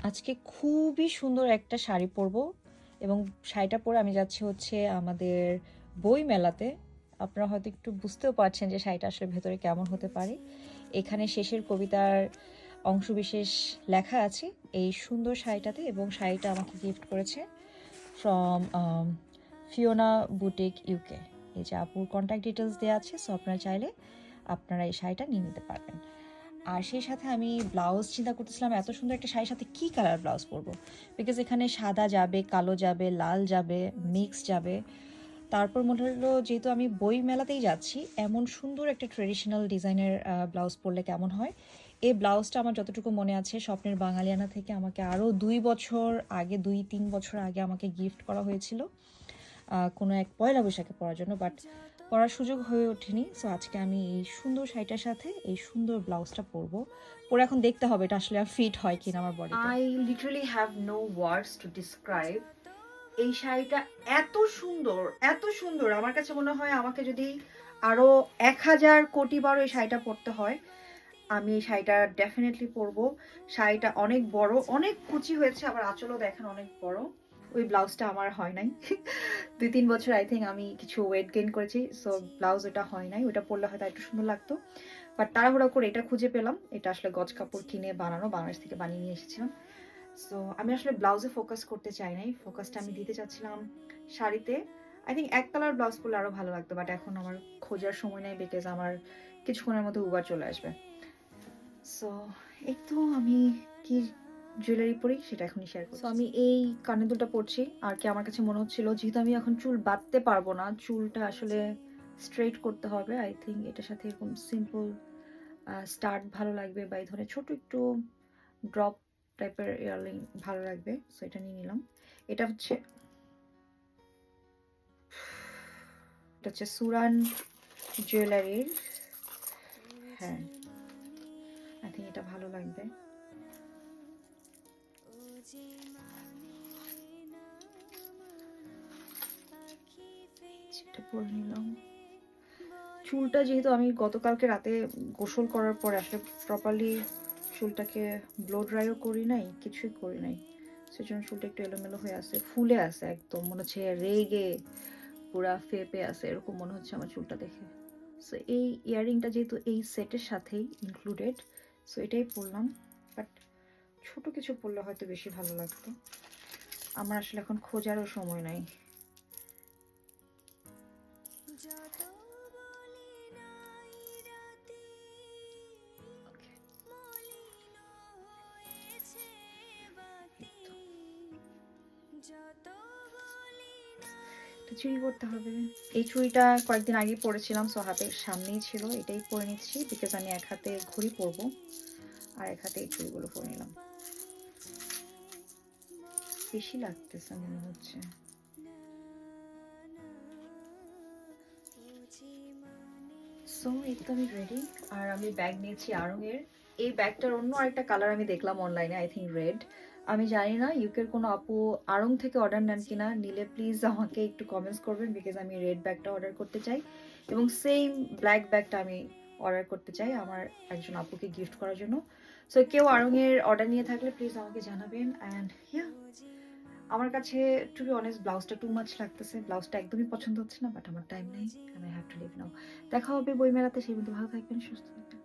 আজকে খুবই সুন্দর একটা শাড়ি পরবো এবং শাড়িটা পরে আমি যাচ্ছি হচ্ছে আমাদের বই মেলাতে। আপনারা হয়তো একটু বুঝতেও পারছেন যে শাড়িটা আসলে ভেতরে কেমন হতে পারে। এখানে শেষের কবিতার অংশবিশেষ লেখা আছে এই সুন্দর শাড়িটাতে, এবং শাড়িটা আমাকে গিফট করেছে ফ্রম ফিওনা বুটিক ইউকে। এই যে আপুর কন্ট্যাক্ট ডিটেলস দেওয়া আছে, সো আপনারা চাইলে আপনারা এই শাড়িটা নিয়ে নিতে পারবেন। আর সেই সাথে আমি ব্লাউজ চিন্তা করতেছিলাম এত সুন্দর একটা শাড়ির সাথে কী কালার ব্লাউজ পরবো, বিকজ এখানে সাদা যাবে, কালো যাবে, লাল যাবে, মিক্স যাবে। তারপর মনে হলো যেহেতু আমি বই মেলাতেই যাচ্ছি, এমন সুন্দর একটা ট্রেডিশনাল ডিজাইনের ব্লাউজ পরলে কেমন হয়। এই ব্লাউজটা আমার যতটুকু মনে আছে স্বপ্নের বাঙালিয়ানা থেকে আমাকে আরও 2 বছর আগে, 2-3 বছর আগে আমাকে গিফট করা হয়েছিল কোনো এক পয়লা বৈশাখে পরার জন্য, বাট পরার সুযোগ হয়ে ওঠেনি। সো আজকে আমি এই সুন্দর শাড়িটার সাথে এই সুন্দর ব্লাউজটা পরবো। পরে এখন দেখতে হবে এটা আসলে ফিট হয় কিনা আমার বডিতে। I literally have no words to describe এই শাড়িটা। এত সুন্দর, এত সুন্দর, আমার কাছে মনে হয় আমাকে যদি আরো 1000 কোটি বারো এই শাড়িটা পরতে হয়, আমি এই শাড়িটা ডেফিনেটলি পরবো। শাড়িটা অনেক বড়, অনেক কুচি হয়েছে, আবার আঁচলও দেখেন অনেক বড়। ওই ব্লাউজটা আমার হয় নাই 2-3 বছর আই থিঙ্ক আমি কিছু ওয়েট গেইন করেছি, সো ব্লাউজ ওটা হয় নাই। ওটা পরলে হয়তো একটু সুন্দর লাগতো, বাট তাড়াহুড়া করে এটা খুঁজে পেলাম। এটা আসলে গজ কাপড় কিনে বানানো, বাংলাদেশ থেকে বানিয়ে নিয়ে এসেছিলাম। সো আমি আসলে ব্লাউজে ফোকাস করতে চাই নাই, ফোকাসটা আমি দিতে চাচ্ছিলাম শাড়িতে। আই থিঙ্ক এক কালার ব্লাউজ পরলে আরো ভালো লাগতো, বাট এখন আমার খোঁজার সময় নেই, বিকজ আমার কিছুক্ষণের মধ্যে উবার চলে আসবে। সো এই তো আমি কি জুয়েলারি পরি সেটা এখনই শেয়ার করছি। আমি এই কানের দুলটা পরছি, আর কি আমার কাছে মনে হচ্ছিল যেহেতু আমি এখন চুল বাঁধতে পারবো না, চুলটা আসলে স্ট্রেট করতে হবে, আই থিঙ্ক এটার সাথে এরকম সিম্পল স্টার্ট ভালো লাগবে, বা এই ধরনের ছোট একটু ড্রপ টাইপের ইয়াররিং ভালো লাগবে। সো এটা নিয়ে নিলাম। এটা হচ্ছে সুরান জুয়েলারির। হ্যাঁ, আই থিঙ্ক এটা ভালো লাগবে। এটা পরে নিলাম। চুলটা যেহেতু আমি গতকালকে রাতে গোসল করার পরে আসলে প্রপারলি চুলটাকে ব্লো ড্রাইও করি নাই, কিছুই করি নাই, সেজন্য চুলটা একটু এলোমেলো হয়ে আছে, ফুলে আছে একদম, মনে হচ্ছে রেগে পুরা ফেপে আছে, এরকম মনে হচ্ছে আমার চুলটা দেখে। সো এই ইয়াররিংটা যেহেতু এই সেটের সাথেই ইনক্লুডেড, সো এটাই পরলাম। বাট ছোট কিছু পরলে হয়তো বেশি ভালো লাগতো। আমার আসলে এখন খোঁজারও সময় নাই। চুড়ি করতে হবে। এই চুড়িটা কয়েকদিন আগে পরেছিলাম, সো হাতের সামনেই ছিল, এটাই পরে নিচ্ছি, বিকজ আমি এক হাতে ঘড়ি পরবো আর এক হাতে এই চুড়িগুলো পরে নিলাম। বেশি লাগতেছে মনে হচ্ছে। সো এই তো আমি রেডি, আর আমি ব্যাগ নিয়েছি আড়ং-এর। এই ব্যাগটার অন্য আরেকটা কালার আমি দেখলাম অনলাইনে, আই থিঙ্ক রেড। আমি জানি না ইউকের কোনো আপু আড়ং থেকে অর্ডার নেন কিনা, নিলে প্লিজ আমাকে একটু কমেন্টস করবেন, বিকজ আমি রেড ব্যাগটা অর্ডার করতে চাই, এবং সেম ব্ল্যাক ব্যাগটা আমি অর্ডার করতে চাই আমার একজন আপুকে গিফট করার জন্য। সো কেউ আড়ং-এর অর্ডার নিয়ে থাকলে প্লিজ আমাকে জানাবেন। অ্যান্ড ইয়া, আমার কাছে টু বি অনেস্ট ব্লাউজটা টু মাচ লাগতেছে, ব্লাউজটা একদমই পছন্দ হচ্ছে না, বাট আমার টাইম নেই, আই হ্যাভ টু লিভ নাও। দেখা হবে বই মেলাতে, সেই মধ্যে ভালো থাকবেন, সুস্থ থাকবেন।